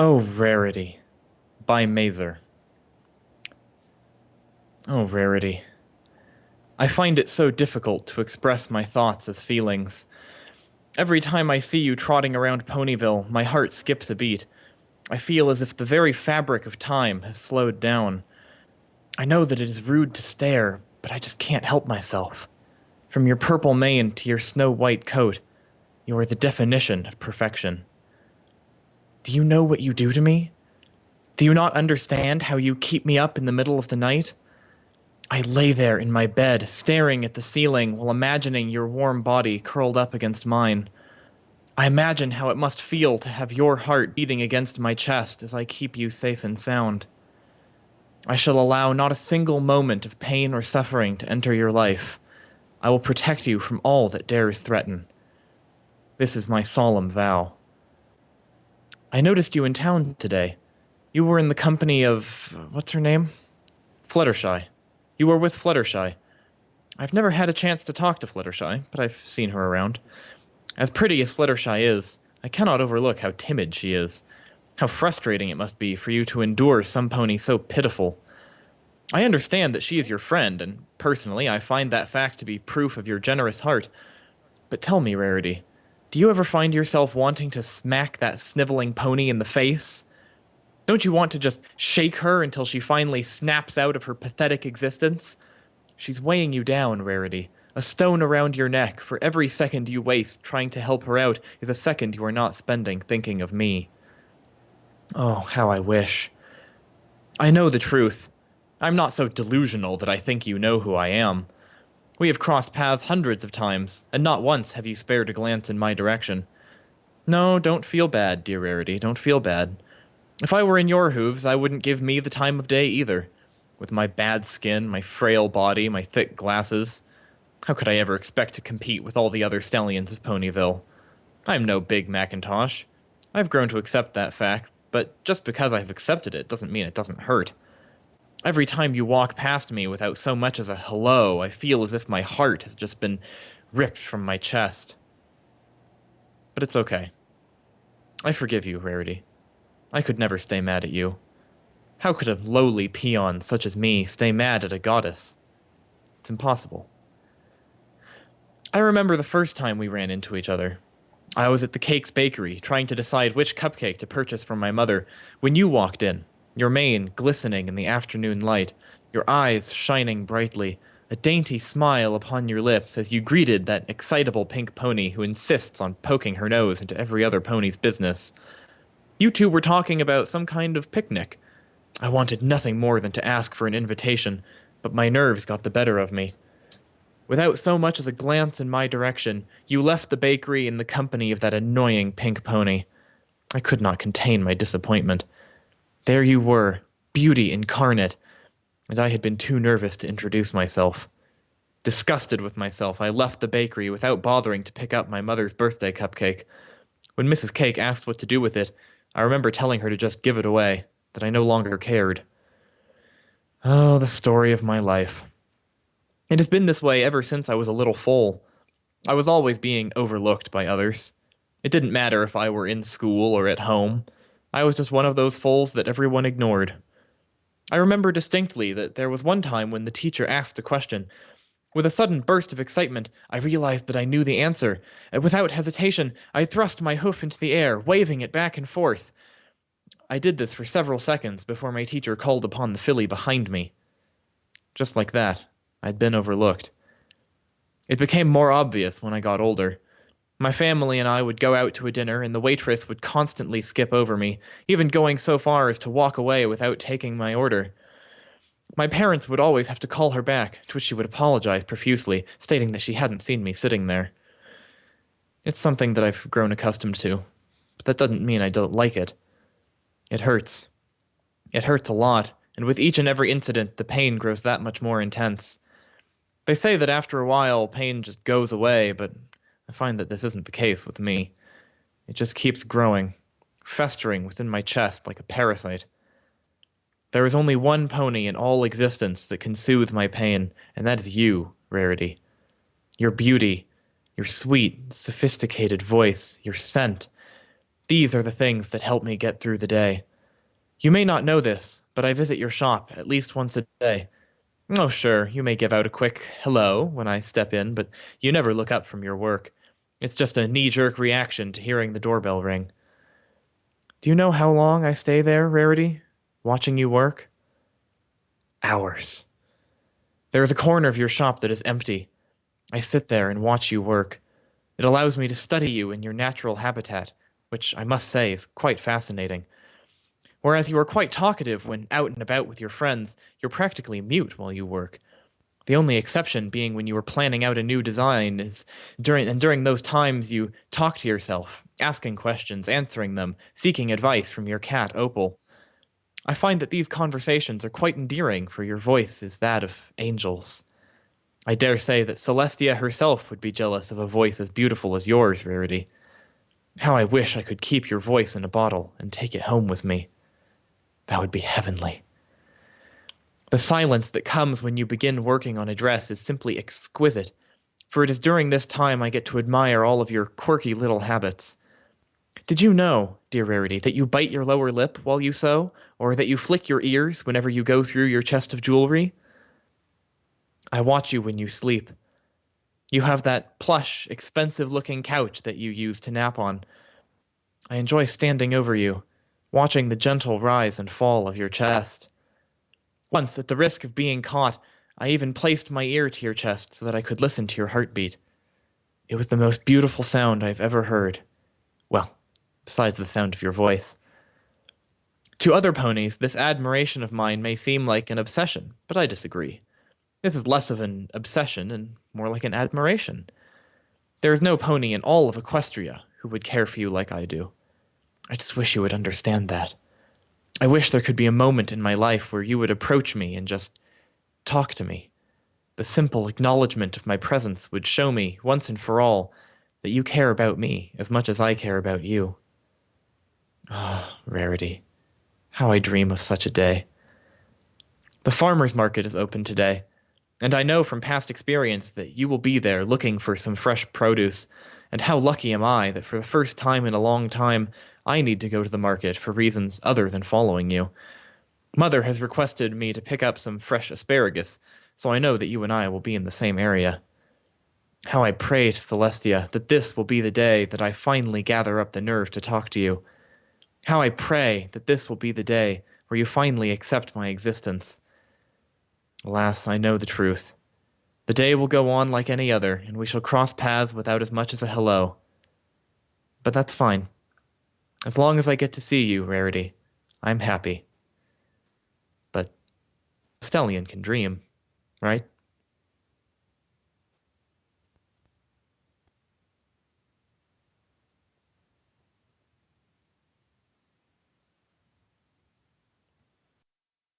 Oh, Rarity, by Mazer. Oh, Rarity. I find it so difficult to express my thoughts as feelings. Every time I see you trotting around Ponyville, my heart skips a beat. I feel as if the very fabric of time has slowed down. I know that it is rude to stare, but I just can't help myself. From your purple mane to your snow-white coat, you are the definition of perfection. Do you know what you do to me? Do you not understand how you keep me up in the middle of the night? I lay there in my bed, staring at the ceiling while imagining your warm body curled up against mine. I imagine how it must feel to have your heart beating against my chest as I keep you safe and sound. I shall allow not a single moment of pain or suffering to enter your life. I will protect you from all that dares threaten. This is my solemn vow. I noticed you in town today. You were in the company of, what's her name? Fluttershy. You were with Fluttershy. I've never had a chance to talk to Fluttershy, but I've seen her around. As pretty as Fluttershy is, I cannot overlook how timid she is. How frustrating it must be for you to endure some pony so pitiful. I understand that she is your friend, and personally, I find that fact to be proof of your generous heart. But tell me, Rarity, do you ever find yourself wanting to smack that sniveling pony in the face? Don't you want to just shake her until she finally snaps out of her pathetic existence? She's weighing you down, Rarity. A stone around your neck for every second you waste trying to help her out is a second you are not spending thinking of me. Oh, how I wish. I know the truth. I'm not so delusional that I think you know who I am. We have crossed paths hundreds of times, and not once have you spared a glance in my direction. No, don't feel bad, dear Rarity, don't feel bad. If I were in your hooves, I wouldn't give me the time of day either. With my bad skin, my frail body, my thick glasses, how could I ever expect to compete with all the other stallions of Ponyville? I'm no big Macintosh. I've grown to accept that fact, but just because I've accepted it doesn't mean it doesn't hurt. Every time you walk past me without so much as a hello, I feel as if my heart has just been ripped from my chest. But it's okay. I forgive you, Rarity. I could never stay mad at you. How could a lowly peon such as me stay mad at a goddess? It's impossible. I remember the first time we ran into each other. I was at the Cake's Bakery, trying to decide which cupcake to purchase for my mother, when you walked in, your mane glistening in the afternoon light, your eyes shining brightly, a dainty smile upon your lips as you greeted that excitable pink pony who insists on poking her nose into every other pony's business. You two were talking about some kind of picnic. I wanted nothing more than to ask for an invitation, but my nerves got the better of me. Without so much as a glance in my direction, you left the bakery in the company of that annoying pink pony. I could not contain my disappointment. There you were, beauty incarnate, and I had been too nervous to introduce myself. Disgusted with myself, I left the bakery without bothering to pick up my mother's birthday cupcake. When Mrs. Cake asked what to do with it, I remember telling her to just give it away, that I no longer cared. Oh, the story of my life. It has been this way ever since I was a little foal. I was always being overlooked by others. It didn't matter if I were in school or at home. I was just one of those foals that everyone ignored. I remember distinctly that there was one time when the teacher asked a question. With a sudden burst of excitement, I realized that I knew the answer, and without hesitation, I thrust my hoof into the air, waving it back and forth. I did this for several seconds before my teacher called upon the filly behind me. Just like that, I'd been overlooked. It became more obvious when I got older. My family and I would go out to a dinner, and the waitress would constantly skip over me, even going so far as to walk away without taking my order. My parents would always have to call her back, to which she would apologize profusely, stating that she hadn't seen me sitting there. It's something that I've grown accustomed to, but that doesn't mean I don't like it. It hurts. It hurts a lot, and with each and every incident, the pain grows that much more intense. They say that after a while, pain just goes away, but I find that this isn't the case with me. It just keeps growing, festering within my chest like a parasite. There is only one pony in all existence that can soothe my pain, and that is you, Rarity. Your beauty, your sweet, sophisticated voice, your scent. These are the things that help me get through the day. You may not know this, but I visit your shop at least once a day. Oh, sure, you may give out a quick hello when I step in, but you never look up from your work. It's just a knee-jerk reaction to hearing the doorbell ring. Do you know how long I stay there, Rarity? Watching you work? Hours. There is a corner of your shop that is empty. I sit there and watch you work. It allows me to study you in your natural habitat, which I must say is quite fascinating. Whereas you are quite talkative when out and about with your friends, you're practically mute while you work. The only exception being when you are planning out a new design is during those times you talk to yourself, asking questions, answering them, seeking advice from your cat Opal. I find that these conversations are quite endearing, for your voice is that of angels. I dare say that Celestia herself would be jealous of a voice as beautiful as yours, Rarity. How I wish I could keep your voice in a bottle and take it home with me. That would be heavenly. The silence that comes when you begin working on a dress is simply exquisite, for it is during this time I get to admire all of your quirky little habits. Did you know, dear Rarity, that you bite your lower lip while you sew, or that you flick your ears whenever you go through your chest of jewelry? I watch you when you sleep. You have that plush, expensive-looking couch that you use to nap on. I enjoy standing over you, watching the gentle rise and fall of your chest. Once, at the risk of being caught, I even placed my ear to your chest so that I could listen to your heartbeat. It was the most beautiful sound I've ever heard. Well, besides the sound of your voice. To other ponies, this admiration of mine may seem like an obsession, but I disagree. This is less of an obsession and more like an admiration. There is no pony in all of Equestria who would care for you like I do. I just wish you would understand that. I wish there could be a moment in my life where you would approach me and just talk to me. The simple acknowledgement of my presence would show me, once and for all, that you care about me as much as I care about you. Ah, Rarity. How I dream of such a day. The farmer's market is open today, and I know from past experience that you will be there looking for some fresh produce, and how lucky am I that for the first time in a long time, I need to go to the market for reasons other than following you. Mother has requested me to pick up some fresh asparagus, so I know that you and I will be in the same area. How I pray to Celestia that this will be the day that I finally gather up the nerve to talk to you. How I pray that this will be the day where you finally accept my existence. Alas, I know the truth. The day will go on like any other, and we shall cross paths without as much as a hello. But that's fine. As long as I get to see you, Rarity, I'm happy. But a stallion can dream, right?